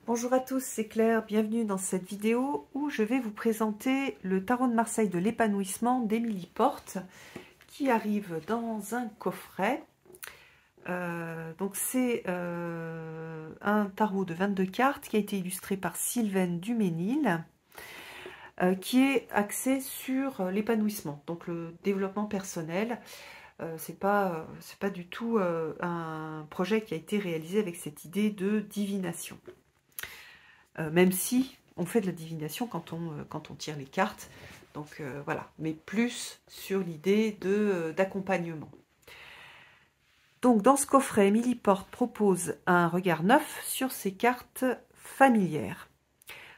Bonjour à tous, c'est Claire, bienvenue dans cette vidéo où je vais vous présenter le tarot de Marseille de l'épanouissement d'Émilie Porte qui arrive dans un coffret. Donc c'est un tarot de 22 cartes qui a été illustré par Sylvaine Duménil qui est axé sur l'épanouissement, donc le développement personnel. C'est pas du tout un projet qui a été réalisé avec cette idée de divination. Même si on fait de la divination quand on tire les cartes. Donc voilà, mais plus sur l'idée d'accompagnement. Donc dans ce coffret, Émilie Porte propose un regard neuf sur ces cartes familières.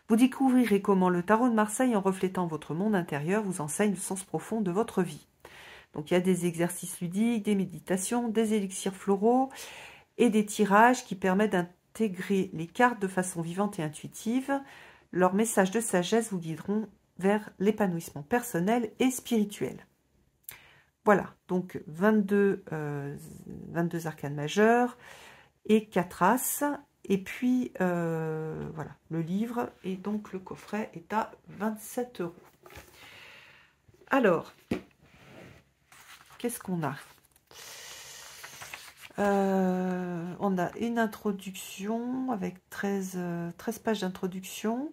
Vous découvrirez comment le tarot de Marseille, en reflétant votre monde intérieur, vous enseigne le sens profond de votre vie. Donc il y a des exercices ludiques, des méditations, des élixirs floraux et des tirages qui permettent d'intégrer les cartes de façon vivante et intuitive. Leurs messages de sagesse vous guideront vers l'épanouissement personnel et spirituel. Voilà, donc 22 arcanes majeurs et 4 as. Et puis, voilà, le livre et donc le coffret est à 27 €. Alors, qu'est-ce qu'on a ? On a une introduction avec 13 pages d'introduction.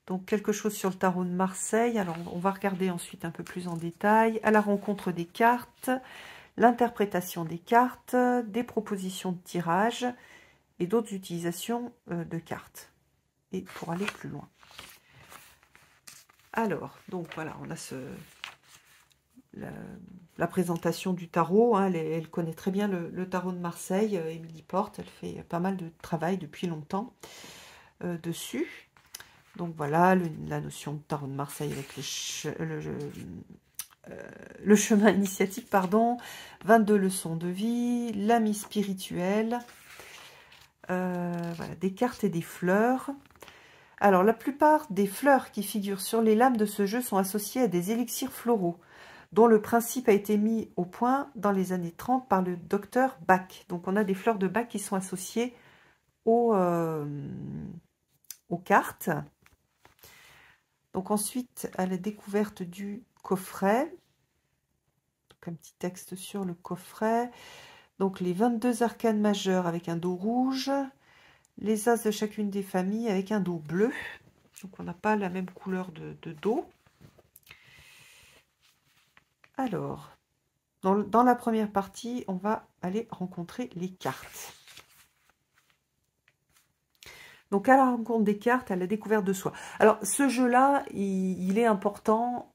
Donc, quelque chose sur le tarot de Marseille. Alors, on va regarder ensuite un peu plus en détail. À la rencontre des cartes, l'interprétation des cartes, des propositions de tirage et d'autres utilisations de cartes. Et pour aller plus loin. Alors, donc voilà, on a la présentation du tarot, hein, elle connaît très bien le tarot de Marseille, Émilie Porte, elle fait pas mal de travail depuis longtemps dessus. Donc voilà, la notion de tarot de Marseille avec le chemin initiatique, pardon, 22 leçons de vie, l'ami spirituel, voilà, des cartes et des fleurs. Alors, la plupart des fleurs qui figurent sur les lames de ce jeu sont associées à des élixirs floraux, dont le principe a été mis au point dans les années 30 par le docteur Bach. Donc, on a des fleurs de Bach qui sont associées aux cartes. Donc, ensuite, à la découverte du coffret, donc un petit texte sur le coffret. Donc, les 22 arcanes majeures avec un dos rouge, les as de chacune des familles avec un dos bleu. Donc, on n'a pas la même couleur de dos. Alors, dans la première partie, on va aller rencontrer les cartes. Donc, à la rencontre des cartes, à la découverte de soi. Alors, ce jeu-là, il est important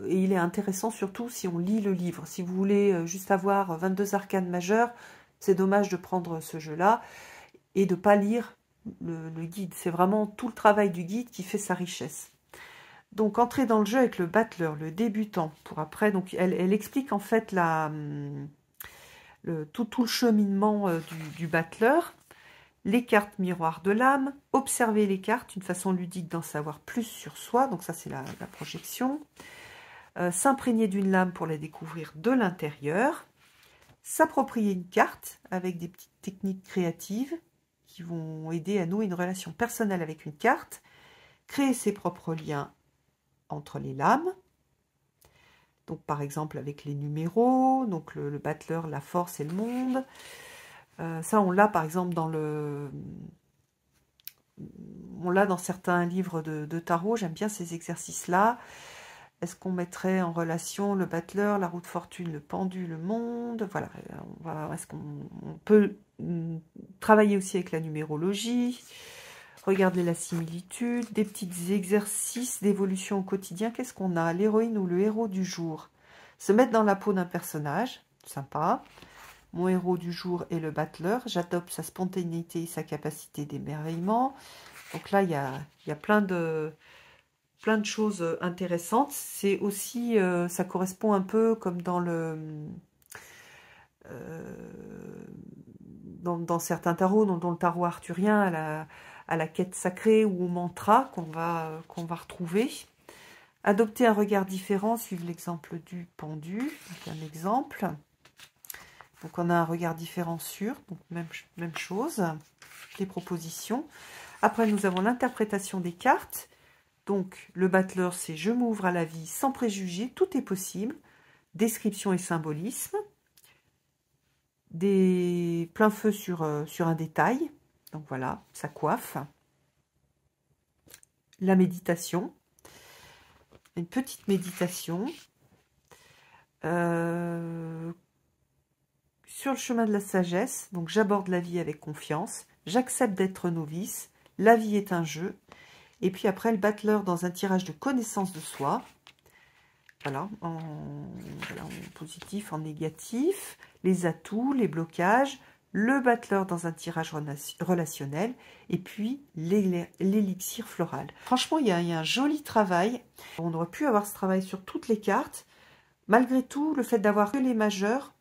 et il est intéressant surtout si on lit le livre. Si vous voulez juste avoir 22 arcanes majeures, c'est dommage de prendre ce jeu-là et de ne pas lire le guide. C'est vraiment tout le travail du guide qui fait sa richesse. Donc, entrer dans le jeu avec le battleur, le débutant, pour après, donc elle explique en fait tout le cheminement du battleur, les cartes miroirs de l'âme, observer les cartes, une façon ludique d'en savoir plus sur soi, donc ça c'est la projection, s'imprégner d'une lame pour la découvrir de l'intérieur, s'approprier une carte avec des petites techniques créatives qui vont aider à nouer une relation personnelle avec une carte, créer ses propres liens entre les lames, donc par exemple avec les numéros, donc le battleur, la force et le monde. Ça on l'a par exemple dans dans certains livres de tarot. J'aime bien ces exercices là. Est-ce qu'on mettrait en relation le battleur, la roue de fortune, le pendu, le monde? Voilà, est-ce qu'on peut travailler aussi avec la numérologie? Regardez la similitude, des petits exercices d'évolution au quotidien. Qu'est-ce qu'on a? L'héroïne ou le héros du jour. Se mettre dans la peau d'un personnage, sympa. Mon héros du jour est le battleur. J'adopte sa spontanéité et sa capacité d'émerveillement. Donc là, il y a plein de choses intéressantes. C'est aussi, ça correspond un peu comme dans dans certains tarots, dans le tarot arthurien, à la quête sacrée ou au mantra qu'on va retrouver. Adopter un regard différent, suivre l'exemple du pendu. Donc un exemple. Donc on a un regard différent sur, donc même chose. toutes les propositions. Après, nous avons l'interprétation des cartes. Donc, le battleur, c'est « Je m'ouvre à la vie sans préjugés, tout est possible ». Description et symbolisme. Des pleins feux sur un détail. Donc voilà, ça coiffe. La méditation. Une petite méditation. Sur le chemin de la sagesse. Donc j'aborde la vie avec confiance. J'accepte d'être novice. La vie est un jeu. Et puis après, le battleur dans un tirage de connaissance de soi. Voilà, en positif, en négatif, les atouts, les blocages, le battleur dans un tirage relationnel, et puis l'élixir floral. Franchement, il y a un joli travail. On aurait pu avoir ce travail sur toutes les cartes. Malgré tout, le fait d'avoir que les majeurs,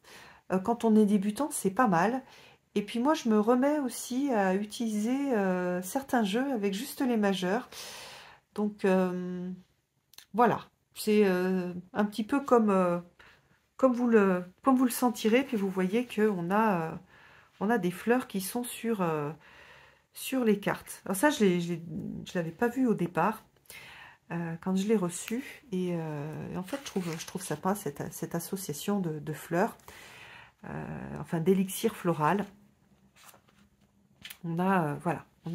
quand on est débutant, c'est pas mal. Et puis moi, je me remets aussi à utiliser certains jeux avec juste les majeurs. Donc, voilà. C'est un petit peu comme vous le sentirez. Puis vous voyez qu'on a, on a des fleurs qui sont sur les cartes. Alors ça, je ne l'avais pas vu au départ quand je l'ai reçu. Et en fait, je trouve sympa cette association de fleurs, enfin d'élixir floral. On a, voilà, on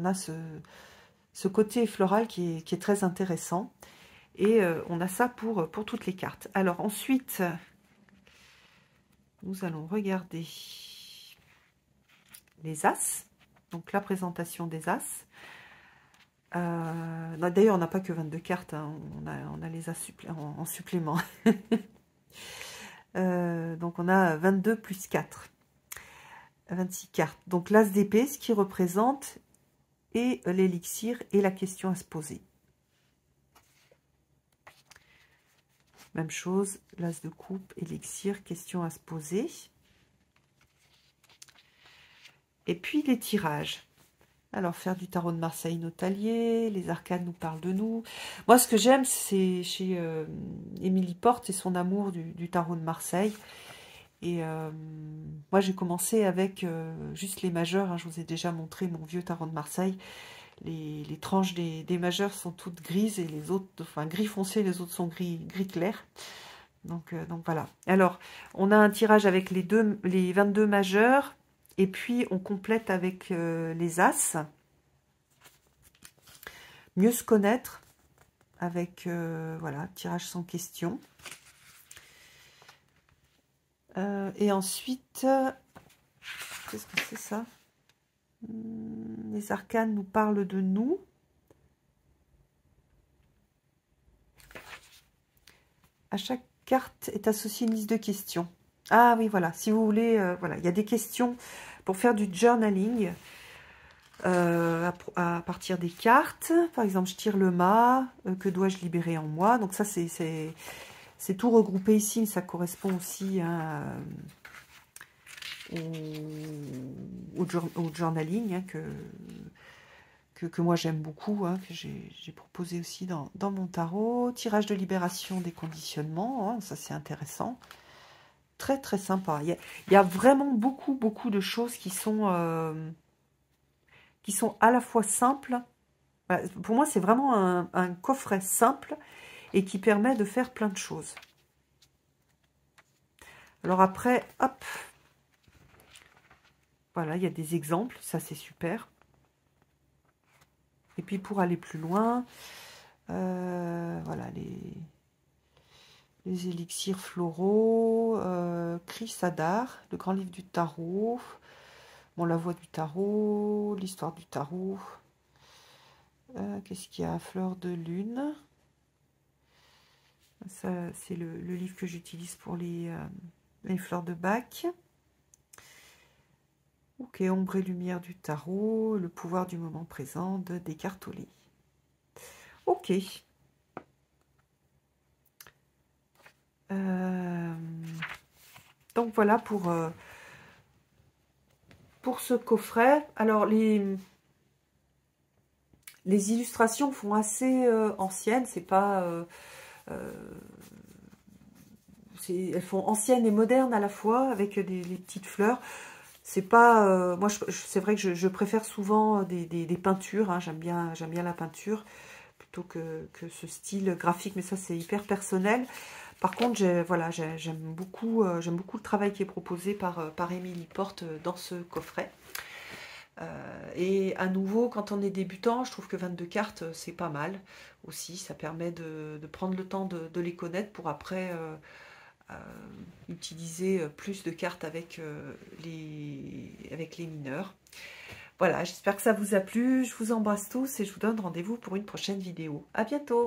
a ce côté floral qui est très intéressant. Et on a ça pour toutes les cartes. Alors ensuite, nous allons regarder les As. Donc la présentation des As. D'ailleurs, on n'a pas que 22 cartes. Hein. On a les As en supplément. Donc on a 22 plus 4. 26 cartes. Donc l'As d'épée, ce qui représente et l'élixir et la question à se poser. Même chose, l'As de coupe, élixir, question à se poser. Et puis les tirages. Alors, faire du tarot de Marseille Notalier, les arcanes nous parlent de nous. Moi, ce que j'aime, c'est chez Émilie Porte et son amour du tarot de Marseille. Et moi, j'ai commencé avec juste les majeurs. Hein, je vous ai déjà montré mon vieux tarot de Marseille. Les tranches des majeurs sont toutes grises et les autres, enfin gris foncé, les autres sont gris clair. Donc voilà. Alors, on a un tirage avec les 22 majeurs et puis on complète avec les As. Mieux se connaître avec, voilà, tirage sans question. Et ensuite, qu'est-ce que c'est ça? Les arcanes nous parlent de nous. À chaque carte est associée une liste de questions. Ah oui, voilà. Si vous voulez, voilà, il y a des questions pour faire du journaling à partir des cartes. Par exemple, je tire le mât. Que dois-je libérer en moi? Donc ça, c'est tout regroupé ici. Mais ça correspond aussi au journaling hein, que moi j'aime beaucoup, hein, que j'ai proposé aussi dans mon tarot. Tirage de libération des conditionnements, hein, ça c'est intéressant. Très très sympa. Il y a vraiment beaucoup de choses qui sont à la fois simples. Pour moi c'est vraiment un coffret simple et qui permet de faire plein de choses. Alors après, hop, voilà, il y a des exemples, ça c'est super. Et puis pour aller plus loin, voilà les élixirs floraux, Chrysadar, le grand livre du tarot, bon, la voix du tarot, l'histoire du tarot. Qu'est-ce qu'il y a? Fleur de lune. Ça, c'est le livre que j'utilise pour les fleurs de Bach. Ok, ombre et lumière du tarot, le pouvoir du moment présent de Descartes Tolle. Ok. Donc voilà pour ce coffret. Alors les illustrations font assez anciennes, c'est pas elles font anciennes et modernes à la fois avec les petites fleurs. C'est pas... moi, c'est vrai que je préfère souvent des peintures. Hein, j'aime bien la peinture plutôt que ce style graphique. Mais ça, c'est hyper personnel. Par contre, voilà, j'aime beaucoup le travail qui est proposé par Émilie Porte dans ce coffret. Et à nouveau, quand on est débutant, je trouve que 22 cartes, c'est pas mal aussi. Ça permet de prendre le temps de les connaître pour après utiliser plus de cartes avec les mineurs. Voilà, j'espère que ça vous a plu. Je vous embrasse tous et je vous donne rendez-vous pour une prochaine vidéo. À bientôt!